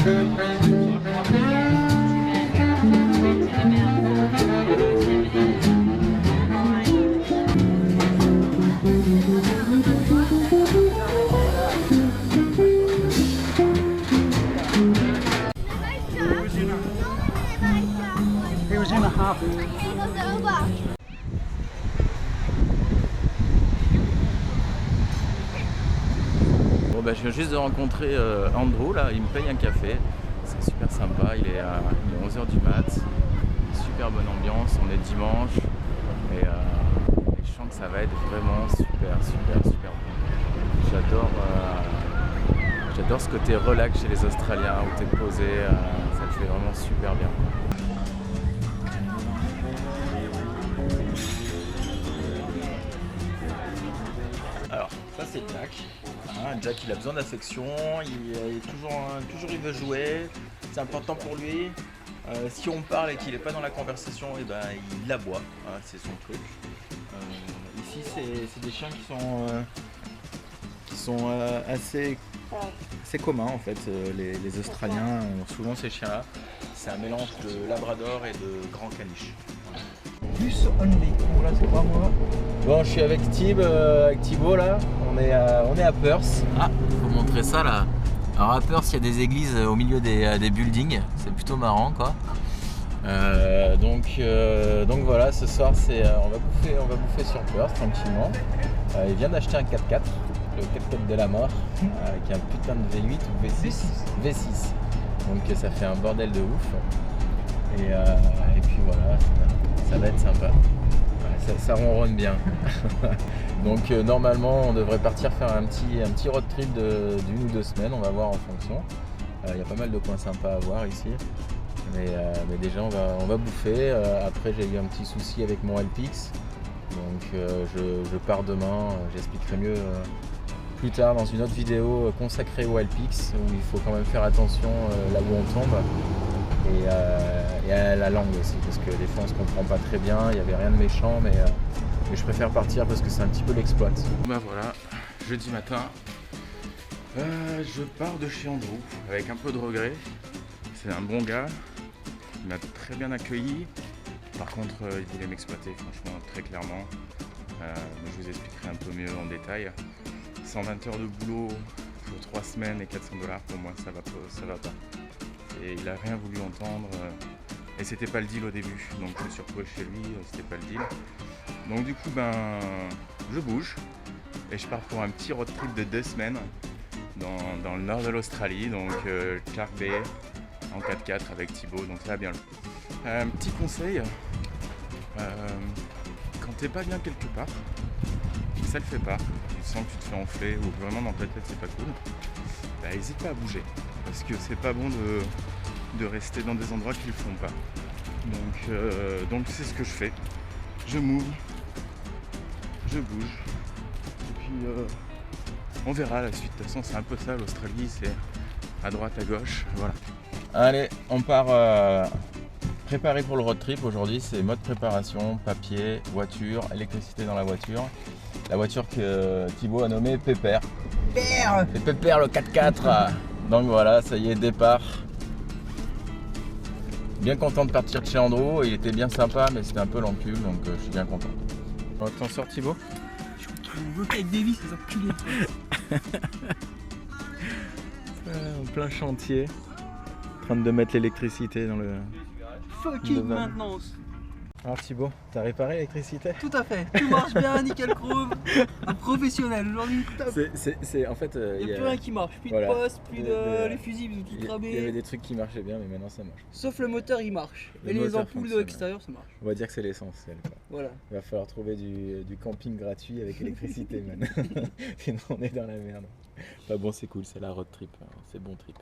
He was in a half. Bon bah, je viens juste de rencontrer Andrew là, il me paye un café, c'est super sympa, il est 11h du mat, super bonne ambiance, on est dimanche et je sens que ça va être vraiment super bon. J'adore ce côté relax chez les Australiens où tu es posé, ça te fait vraiment super bien. Alors ça c'est Jack. Jack il a besoin d'affection, toujours il veut jouer, c'est important pour lui. Si on parle et qu'il n'est pas dans la conversation, et ben, il aboie, c'est son truc. Ici c'est des chiens qui sont assez communs en fait. Les Australiens ont souvent ces chiens là. C'est un mélange de labrador et de grand caniche. Plus only. Bon là c'est pas moi. Bon, je suis avec Thibaut là, on est à Perth. Ah, faut montrer ça là. Alors à Perth, il y a des églises au milieu des buildings, c'est plutôt marrant quoi. Donc voilà, ce soir on va bouffer sur Perth tranquillement. Il vient d'acheter un 4x4, le 4x4 de la mort, qui est un putain de V8 ou V6. Donc ça fait un bordel de ouf. Et puis voilà, ça va être sympa. Ça ronronne bien. Donc normalement on devrait partir faire un petit road trip d'une ou 2 semaines, on va voir en fonction. Il y a pas mal de coins sympas à voir ici. Mais déjà on va bouffer. Après j'ai eu un petit souci avec mon LPX. Donc je pars demain, j'expliquerai mieux plus tard dans une autre vidéo consacrée au LPX où il faut quand même faire attention là où on tombe. Et à la langue aussi, parce que des fois on se comprend pas très bien, il n'y avait rien de méchant, mais je préfère partir parce que c'est un petit peu l'exploit. Ben voilà, jeudi matin, je pars de chez Andrew avec un peu de regret. C'est un bon gars, il m'a très bien accueilli. Par contre, il voulait m'exploiter, franchement, très clairement. Mais je vous expliquerai un peu mieux en détail. 120 heures de boulot pour 3 semaines et 400 $, pour moi, ça va pas. Et il a rien voulu entendre et c'était pas le deal au début, donc je me suis retrouvé chez lui, c'était pas le deal. Donc du coup je bouge et je pars pour un petit road trip de 2 semaines dans le nord de l'Australie, donc Clark Bay en 4x4 avec Thibaut, donc ça va bien. Un petit conseil, quand t'es pas bien quelque part, ça le fait pas, tu sens que tu te fais enfler ou vraiment dans ta tête c'est pas cool, bah n'hésite pas à bouger. Parce que c'est pas bon de rester dans des endroits qui le font pas. Donc c'est ce que je fais. Je m'ouvre, je bouge. Et puis on verra la suite. De toute façon c'est un peu ça l'Australie, c'est à droite, à gauche. Voilà. Allez, on part préparer pour le road trip. Aujourd'hui c'est mode préparation, papier, voiture, électricité dans la voiture. La voiture que Thibaut a nommée Pépère. C'est Pépère le 4x4. Donc voilà, ça y est, départ. Bien content de partir de chez Andrew, il était bien sympa mais c'était un peu l'encul, donc je suis bien content. Bon, t'en sors Thibaut? Je suis bloqué avec des vis, ces enculés. En plein chantier, en train de mettre l'électricité dans le... Fucking maintenance. Alors Thibaut, t'as réparé l'électricité? Tout à fait, tout marche bien, nickel chrome. Un professionnel aujourd'hui, top. C'est en fait... Il n'y a plus rien qui marche, plus voilà. de poste, plus de les fusibles, ils ont tout Il y cramé. avait des trucs qui marchaient bien mais maintenant ça marche. Sauf le moteur il marche. Le Et les moteur ampoules fonctionne. extérieures ça marche. On va dire que c'est l'essentiel. Voilà. Il va falloir trouver du camping gratuit avec électricité man. Sinon on est dans la merde. Enfin bon c'est cool, c'est la road trip, c'est bon trip.